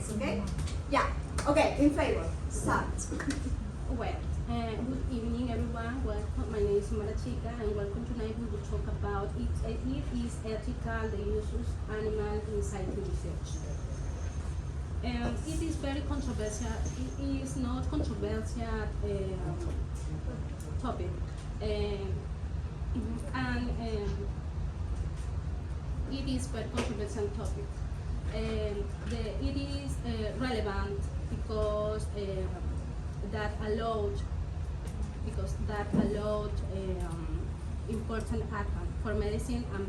minutes, okay? Yeah, okay, in favor, start. Well, good evening everyone. Welcome. My name is Marachika and welcome. Tonight we will talk about it is ethical, the use of animals in scientific research. It is very controversial. It is not controversial topic. And it is very controversial topic. It is relevant because that allowed important advance for medicine and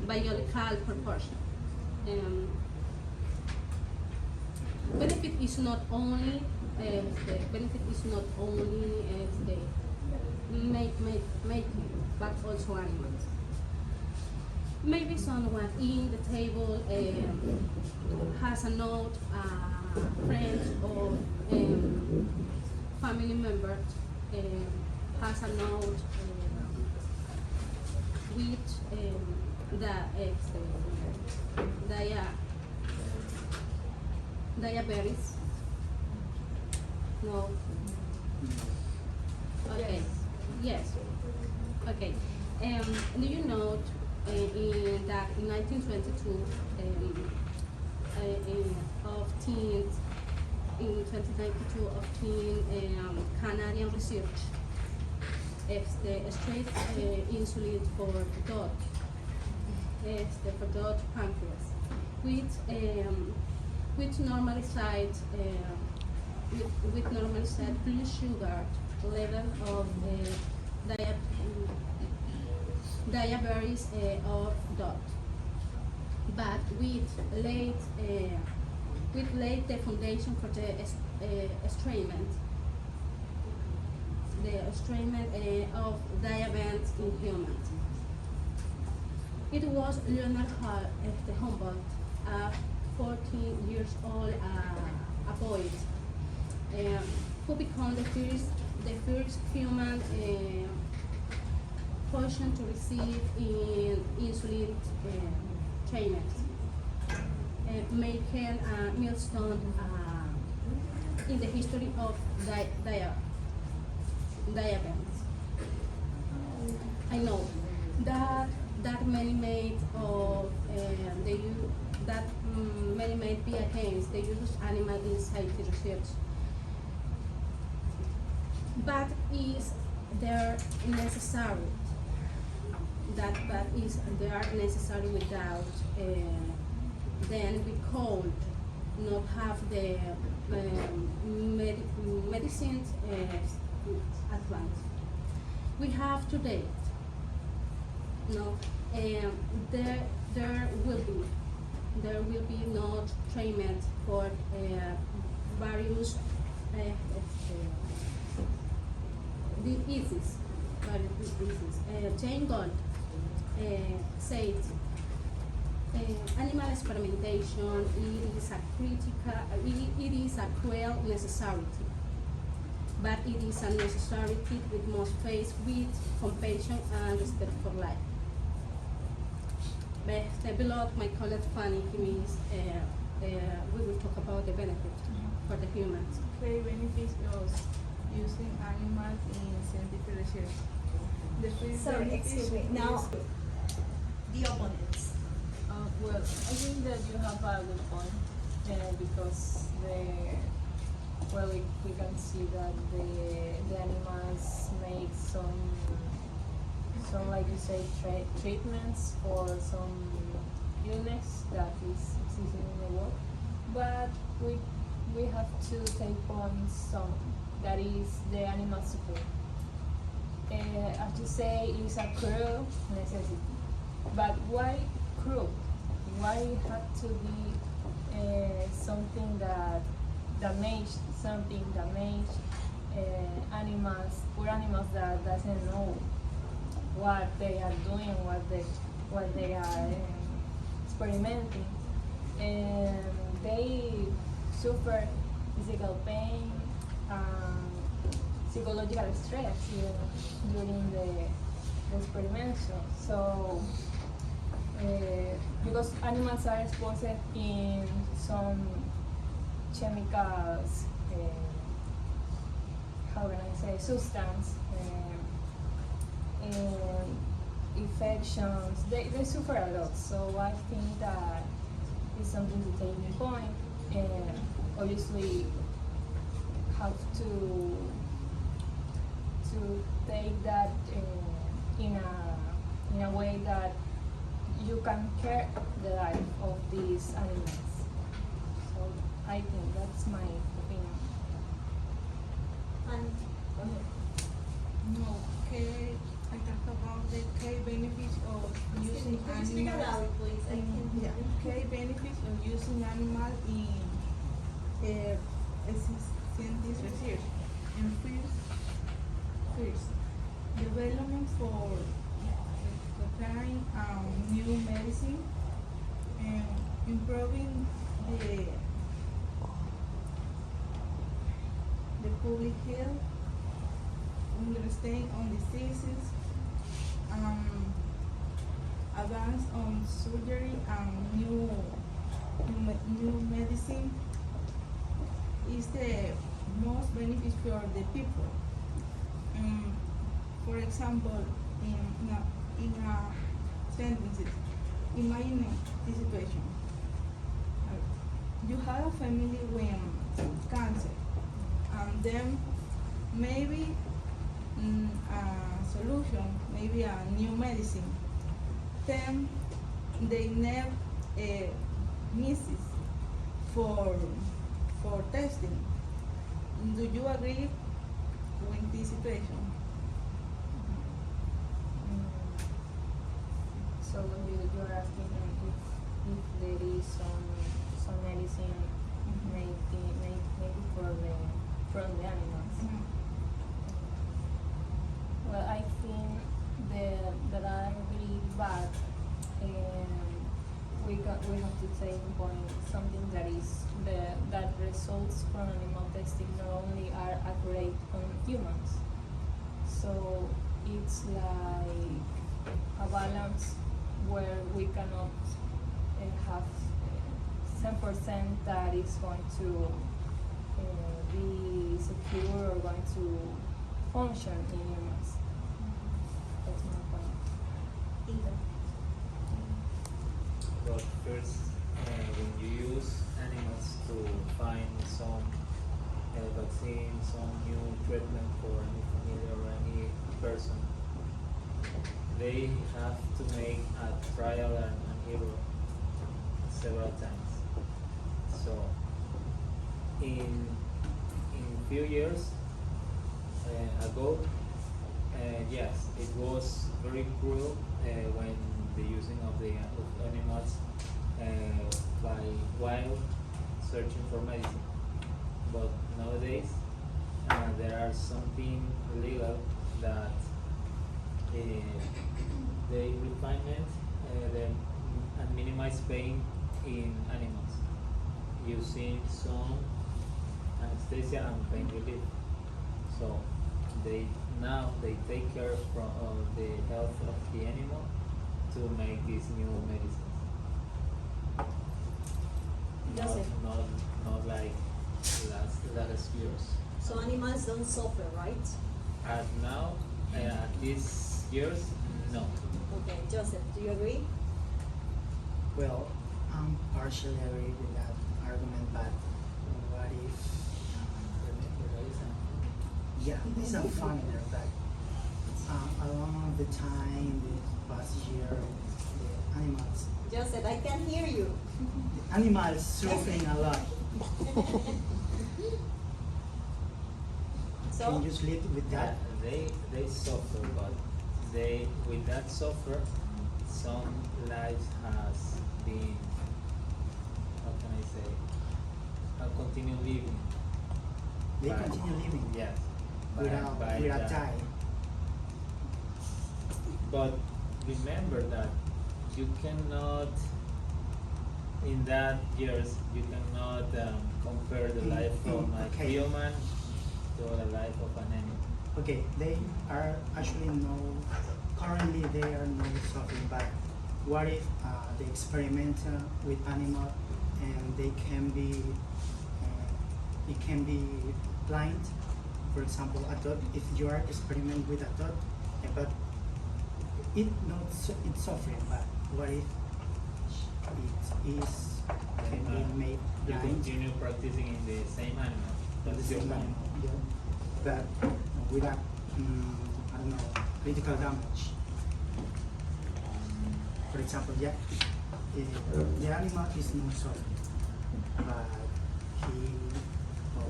biological proportion. Benefit is not only making, but also animals. Maybe someone in the table has a note, friend or family member has a note with diabetes. No. Okay. Yes. Okay. Do you know in 1922 of teens in 2092 of teen Canadian research straight insulin for dot pancreas with normalized blood sugar level of diabetes of dot, but laid the foundation for the estrangement of diabetes in humans. It was Leonard Humboldt, a 14 years old boy, who became the first human patient to receive insulin treatment, making a milestone in the history of diabetes. I know that many made of many might be against the use of animal in scientific research, but is there necessary? They are necessary without then we could not have the medicines advanced. We have today. No, there will be no treatment for various diseases. Jane Gold said animal experimentation it is a cruel necessity, but it is a necessity we must face with compassion and respect for life. Below my colleague Fanny Kimis, we will talk about the benefit for the humans. Okay, benefits of using animals in scientific research. The first Sorry, benefit excuse me. is- Now, the opponents. Well, I think that you have a good point because we can see that the animals make some like you say treatments for some illness that is existing in the world, but we have to take on some that is the animal support. As you say, it's a cruel necessity, but why cruel? Why it had to be something that damage animals, poor animals that doesn't know what they are doing, what they are experimenting, and they suffer physical pain, psychological stress during the experimentation. So because animals are exposed in some chemicals, how can I say, substance, and infections. They suffer a lot. So I think that is something to take in point, and obviously have to take that in a way that you can care the life of these animals. So I think that's my opinion. And No, I talk about the key benefits of using could you speak animals. louder, please? I can't hear. Key benefits of using animals in scientific research. And first, development for preparing new medicine and improving the public health, understanding on diseases, advance on surgery and new medicine is the most benefit for the people. For example, in a sentences, imagine this situation. You have a family with cancer, and then maybe a solution, maybe a new medicine. Then they never misses for testing. Do you agree with this situation? So you're asking if there is some medicine made from the animals. Well, I think that are really bad, and we have to take in point something that results from animal testing not only are accurate on humans. So it's like a balance where we cannot have 10% that is going to be secure or going to function in humans. That's my point. Either. But first, when you use animals to find some vaccine, some new treatment for any family or any person, they have to make a trial and error several times. So, in few years ago, yes, it was very cruel when the using of the animals by wild searching for medicine. But nowadays, there are something legal that they refinement and minimize pain in animals using some anesthesia and pain relief. So they take care of the health of the animal to make these new medicines. Joseph. Not like last years. So animals don't suffer, right? At now, at these years, no. Okay, Joseph, do you agree? Well, I'm partially agree with that argument, but what if, yeah, it's not funny there, but along the time, the past year, the animals, Joseph, I can hear you. the animals suffering a lot. So, Can you sleep with that? They suffer, but with that suffer, some lives has been, how can I say, continue living. They by- continue living Yes. without that. dying. But remember that you cannot, in that years, you cannot compare the life from a Okay. human to the life of an animal. Okay, they are actually currently they are not suffering, but what if they experiment with animal and they can be it can be blind. For example, a dog. If you are experiment with a dog, but it's suffering. But what if it is can be made You blind? continue practicing in the same animal. At the That's your same point. time, yeah. But without, I don't know, critical damage. For example, yeah, the animal is not suffering, but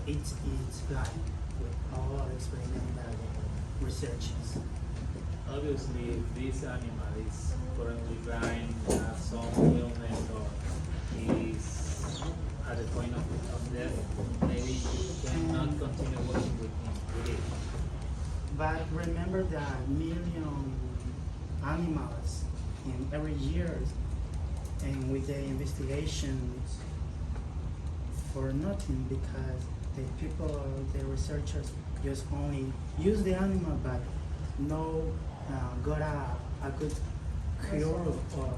it's blind with all experimental researches. Obviously, if this animal is currently blind, has some illness, or is at the point of death, maybe you cannot continue working with it. But remember that million animals in every year, and with the investigations for nothing, because the people, the researchers, just only use the animal, but no got a good cure or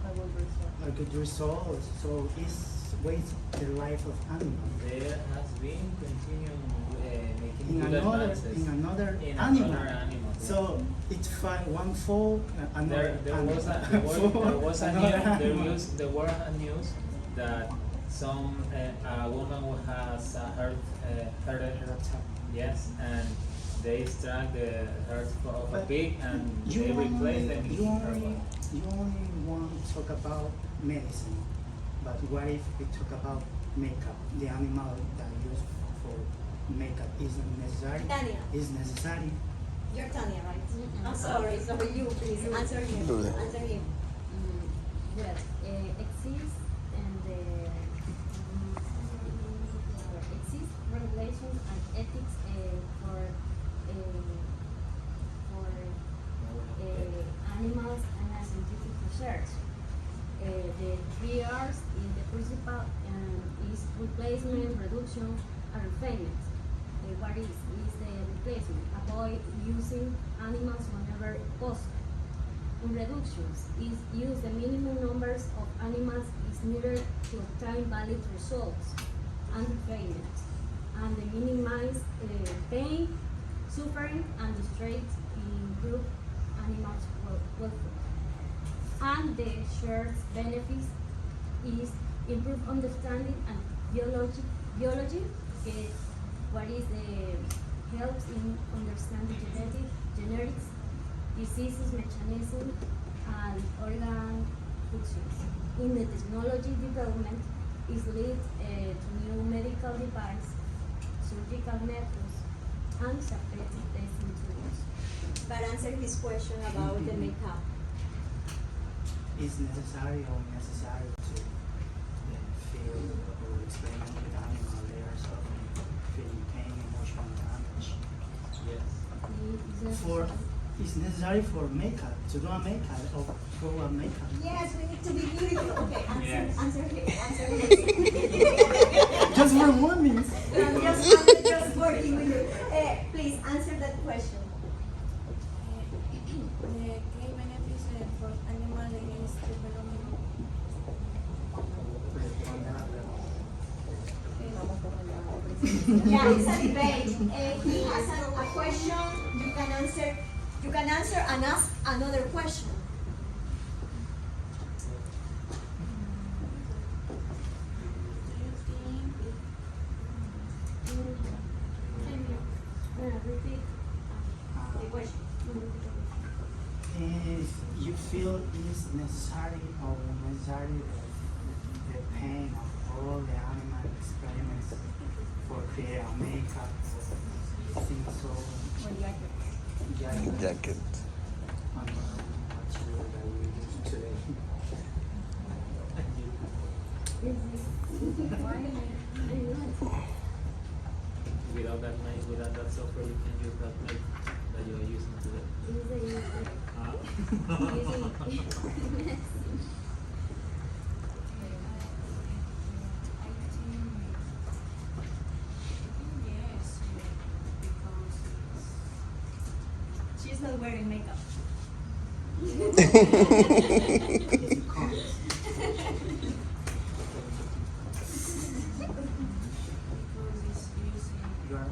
I will resort. a good result. So it's waste the life of animals. There has been continuing making In good another, advances in another in animal. another animal. So it's one fall, another. There was a news. There were a news that some a woman who has a heart attack. Yes, and they extract the heart of a But pig and you they replace them you in her only, body. you only want to talk about medicine, but what if we talk about makeup? The animal that used for makeup isn't necessary. Tania. Is necessary. You're Tania, right? Mm-mm. I'm sorry, you please answer him. Answer him. Well, exists and exist regulations and ethics for animals and scientific research. The 3 R's in the principle is replacement, reduction, and refinement. What is the replacement? Avoid using animals whenever possible. In reductions, is use the minimum numbers of animals is needed to obtain valid results. And refinement, and the minimize pain, suffering, and distress improve animals' welfare. And the shared benefits is improve understanding and biology. What is the helps in understanding genetics, diseases, mechanism, and organ functions. In the technology development is lead to new medical device, surgical methods, and synthetic testing tools. But answer his question about the makeup. Is necessary or necessary to feel or experiment with animal. They are suffering, feeling pain, emotional damage. Yes. For it's necessary for makeup to do a makeup or for a makeup. Yes, we need to be beautiful. Okay, Yes. answer him. Just for 1 minute. I'm just working with you. Please answer that question. The key benefits for animal against development. Yeah, it's a debate. He has a question. You can answer. You can answer and ask another question. Repeat the question. If you feel it's necessary or necessary the pain of all the animal experiments for create a makeup or things so Jacket. material that we use today. Without that software, you can use that make that you are using today. She's not wearing makeup. You can't. You are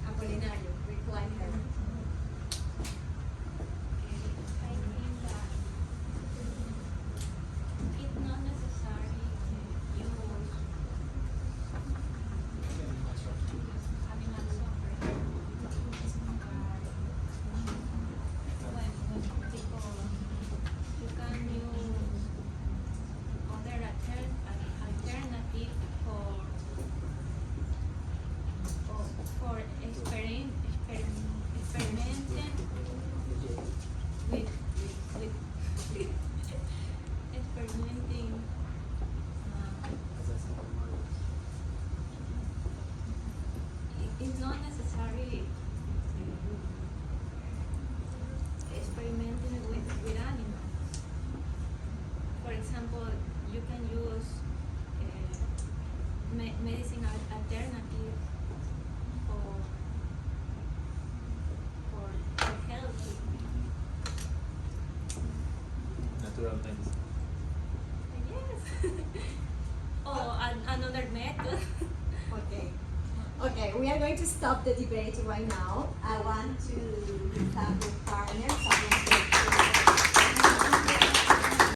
Apolinario, reply her. I think that it's not necessary to use animal suffering. When people, you can use other alternative for experimenting with experimenting it's not necessary experimenting with animals. For example, you can use medicine alternative for health. Natural medicine. Yes. Or another method. Okay. Okay, we are going to stop the debate right now. I want to have the partners of the